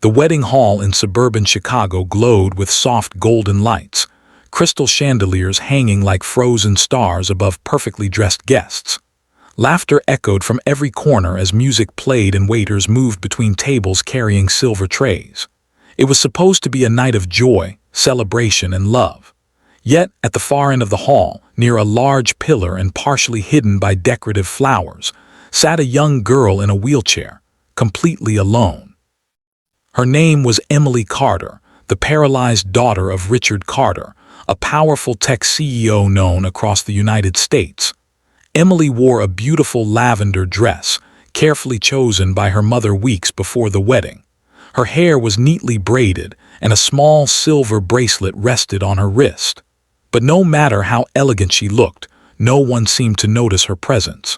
The wedding hall in suburban Chicago glowed with soft golden lights, crystal chandeliers hanging like frozen stars above perfectly dressed guests. Laughter echoed from every corner as music played and waiters moved between tables carrying silver trays. It was supposed to be a night of joy, celebration, and love. Yet, at the far end of the hall, near a large pillar and partially hidden by decorative flowers, sat a young girl in a wheelchair, completely alone. Her name was Emily Carter, the paralyzed daughter of Richard Carter, a powerful tech CEO known across the United States. Emily wore a beautiful lavender dress, carefully chosen by her mother weeks before the wedding. Her hair was neatly braided, and a small silver bracelet rested on her wrist. But no matter how elegant she looked, no one seemed to notice her presence.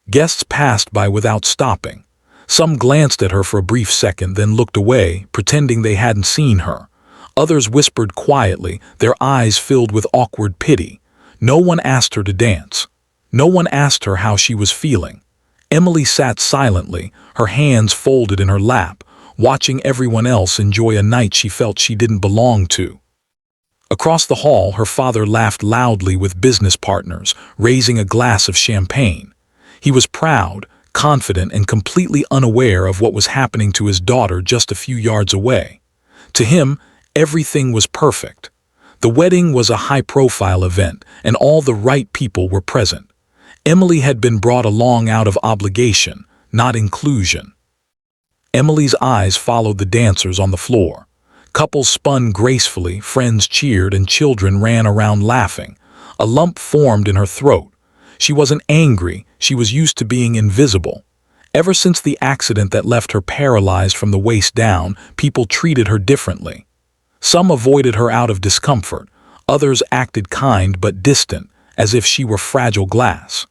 Guests passed by without stopping. Some glanced at her for a brief second, then looked away, pretending they hadn't seen her. Others whispered quietly, their eyes filled with awkward pity. No one asked her to dance. No one asked her how she was feeling. Emily sat silently, her hands folded in her lap, watching everyone else enjoy a night she felt she didn't belong to. Across the hall, her father laughed loudly with business partners, raising a glass of champagne. He was proud, confident, and completely unaware of what was happening to his daughter just a few yards away. To him, everything was perfect. The wedding was a high-profile event, and all the right people were present. Emily had been brought along out of obligation, not inclusion. Emily's eyes followed the dancers on the floor. Couples spun gracefully, friends cheered, and children ran around laughing. A lump formed in her throat. She wasn't angry, she was used to being invisible. Ever since the accident that left her paralyzed from the waist down, people treated her differently. Some avoided her out of discomfort, others acted kind but distant, as if she were fragile glass.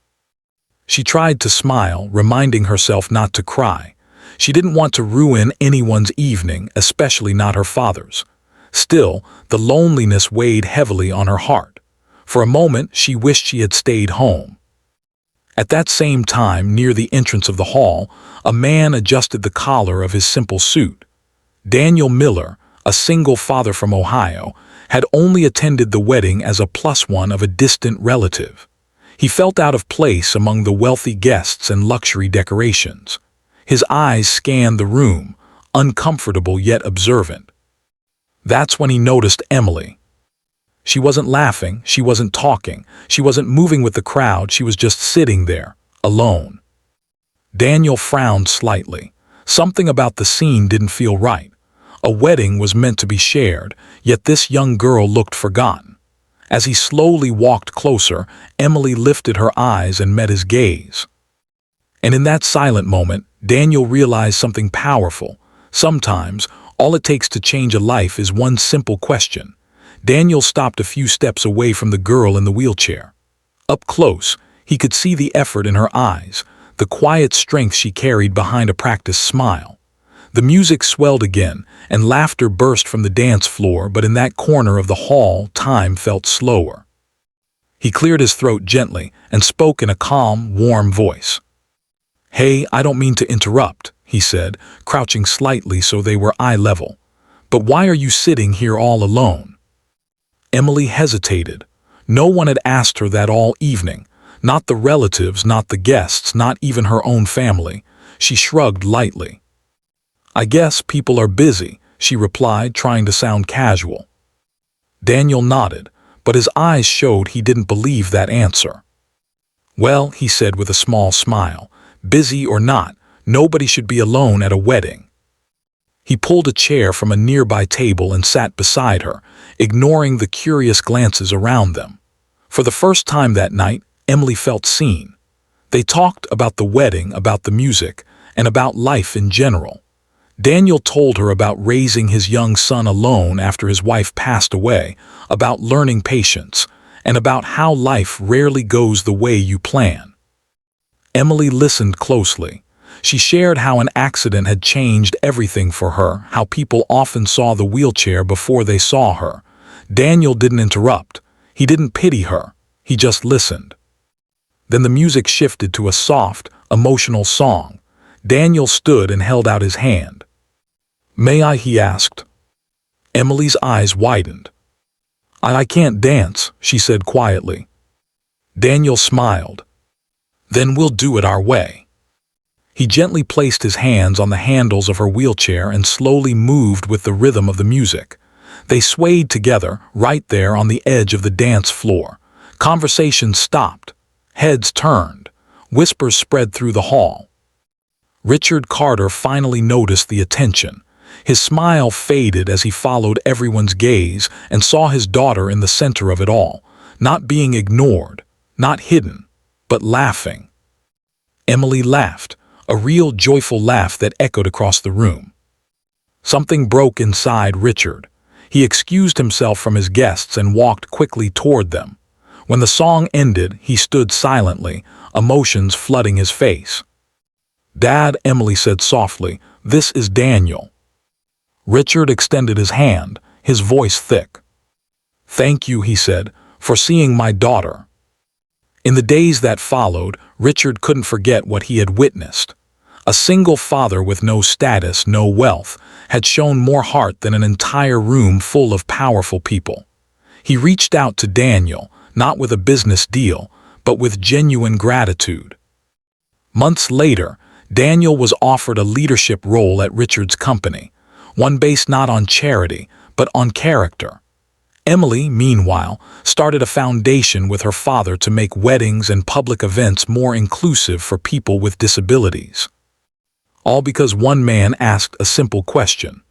She tried to smile, reminding herself not to cry. She didn't want to ruin anyone's evening, especially not her father's. Still, the loneliness weighed heavily on her heart. For a moment, she wished she had stayed home. At that same time, near the entrance of the hall, a man adjusted the collar of his simple suit. Daniel Miller, a single father from Ohio, had only attended the wedding as a plus one of a distant relative. He felt out of place among the wealthy guests and luxury decorations. His eyes scanned the room, uncomfortable yet observant. That's when he noticed Emily. She wasn't laughing, she wasn't talking, she wasn't moving with the crowd, she was just sitting there, alone. Daniel frowned slightly. Something about the scene didn't feel right. A wedding was meant to be shared, yet this young girl looked forgotten. As he slowly walked closer, Emily lifted her eyes and met his gaze. And in that silent moment, Daniel realized something powerful. Sometimes, all it takes to change a life is one simple question. Daniel stopped a few steps away from the girl in the wheelchair. Up close, he could see the effort in her eyes, the quiet strength she carried behind a practiced smile. The music swelled again, and laughter burst from the dance floor, but in that corner of the hall, time felt slower. He cleared his throat gently and spoke in a calm, warm voice. "Hey, I don't mean to interrupt," he said, crouching slightly so they were eye level. "But why are you sitting here all alone?" Emily hesitated. No one had asked her that all evening. Not the relatives, not the guests, not even her own family. She shrugged lightly. "I guess people are busy," she replied, trying to sound casual. Daniel nodded, but his eyes showed he didn't believe that answer. "Well," he said with a small smile, "busy or not, nobody should be alone at a wedding." He pulled a chair from a nearby table and sat beside her, ignoring the curious glances around them. For the first time that night, Emily felt seen. They talked about the wedding, about the music, and about life in general. Daniel told her about raising his young son alone after his wife passed away, about learning patience, and about how life rarely goes the way you plan. Emily listened closely. She shared how an accident had changed everything for her, how people often saw the wheelchair before they saw her. Daniel didn't interrupt. He didn't pity her. He just listened. Then the music shifted to a soft, emotional song. Daniel stood and held out his hand. "May I?" he asked. Emily's eyes widened. I can't dance," she said quietly. Daniel smiled. "Then we'll do it our way." He gently placed his hands on the handles of her wheelchair and slowly moved with the rhythm of the music. They swayed together, right there on the edge of the dance floor. Conversation stopped. Heads turned. Whispers spread through the hall. Richard Carter finally noticed the attention. His smile faded as he followed everyone's gaze and saw his daughter in the center of it all, not being ignored, not hidden, but laughing. Emily laughed, a real joyful laugh that echoed across the room. Something broke inside Richard. He excused himself from his guests and walked quickly toward them. When the song ended, he stood silently, emotions flooding his face. "Dad," Emily said softly, "this is Daniel." Richard extended his hand, his voice thick. "Thank you," he said, "for seeing my daughter." In the days that followed, Richard couldn't forget what he had witnessed. A single father with no status, no wealth, had shown more heart than an entire room full of powerful people. He reached out to Daniel, not with a business deal, but with genuine gratitude. Months later, Daniel was offered a leadership role at Richard's company, one based not on charity, but on character. Emily, meanwhile, started a foundation with her father to make weddings and public events more inclusive for people with disabilities. All because one man asked a simple question.